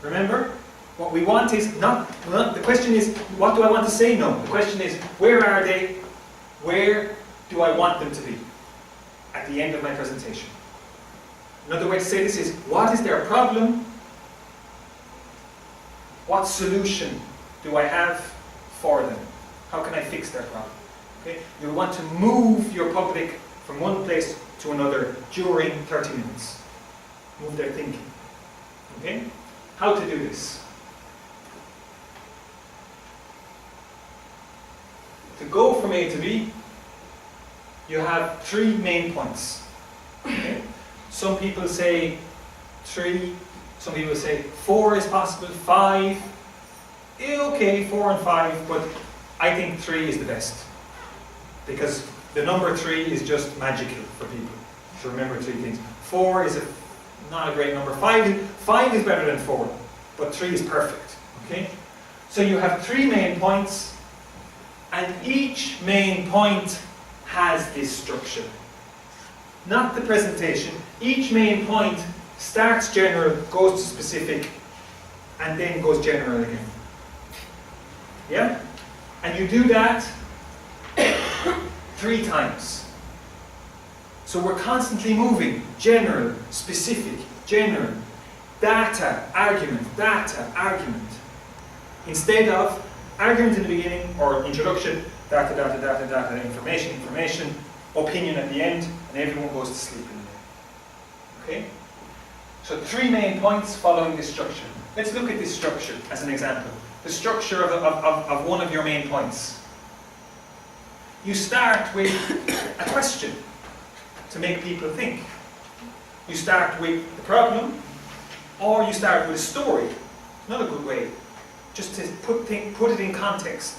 Remember? What we want is the question is, what do I want to say? No. The question is, where are they? Where do I want them to be at the end of my presentation? Another way to say this is, what is their problem? What solution do I have for them? How can I fix their problem? Okay? You want to move your public from one place to another during 30 minutes. Move their thinking. Okay? How to do this? To go from A to B, you have 3 main points. Okay? Some people say 3, some people say 4 is possible, 5. Okay, 4 and 5, but I think 3 is the best. Because the number 3 is just magical for people to remember 3 things. 4 is not a great number. 5 is better than 4, but 3 is perfect. Okay? So you have 3 main points, and each main point has this structure. Not the presentation. Each main point starts general, goes to specific, and then goes general again. Yeah? And you do that 3 times. So we're constantly moving. General, specific, general, data, argument, instead of argument in the beginning, or introduction, data, information, opinion at the end, and everyone goes to sleep in there. Okay? So 3 main points following this structure. Let's look at this structure as an example. The structure of one of your main points. You start with a question to make people think. You start with the problem, or you start with a story. Not a good way. Just to put it in context.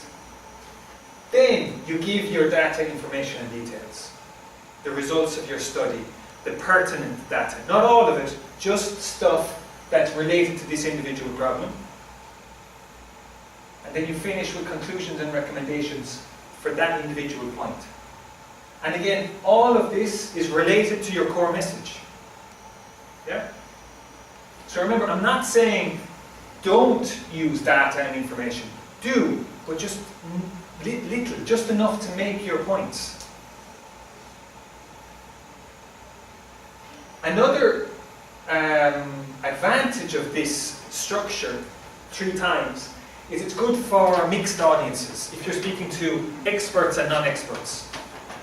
Then you give your data, information and details. The results of your study, the pertinent data. Not all of it, just stuff that's related to this individual problem. And then you finish with conclusions and recommendations for that individual point. And again, all of this is related to your core message. Yeah? So remember, I'm not saying don't use data and information. Do, but just little, just enough to make your points. Another advantage of this structure 3 times is it's good for mixed audiences, if you're speaking to experts and non-experts.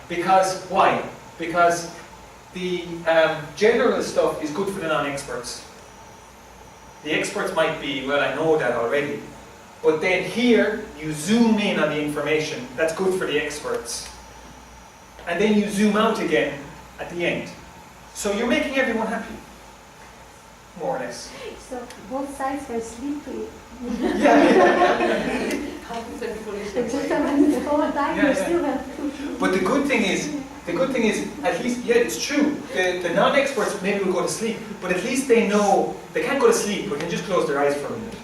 Because, why? Because the general stuff is good for the non-experts. The experts might be, well, I know that already. But then here, you zoom in on the information. That's good for the experts. And then you zoom out again at the end. So you're making everyone happy. More or less. So both sides are sleepy. Yeah. But the good thing is, at least, yeah, it's true. The non-experts maybe will go to sleep, but at least they know they can't go to sleep, but can just close their eyes for a minute.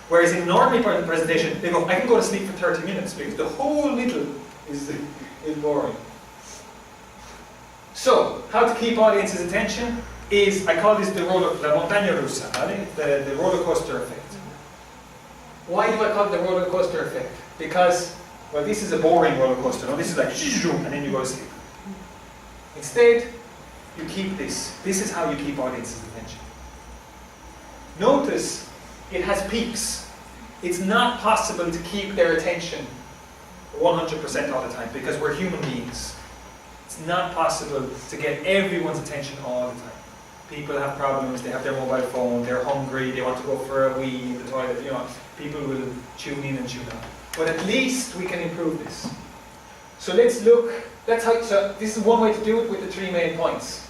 Whereas in an ordinary part of the presentation, they go, I can go to sleep for 30 minutes because the whole little is boring. So, how to keep audience's attention is, I call this the la montaña rusa, the roller coaster effect. Why do I call it the roller coaster effect? Because, well, this is a boring roller coaster. No, this is like, and then you go to sleep. Instead, you keep this. This is how you keep audience's attention. Notice, it has peaks. It's not possible to keep their attention 100% all the time, because we're human beings. It's not possible to get everyone's attention all the time. People have problems, they have their mobile phone, they're hungry, they want to go for a wee in the toilet, you know. People will tune in and tune out. But at least we can improve this. So let's look, so this is one way to do it with the 3 main points.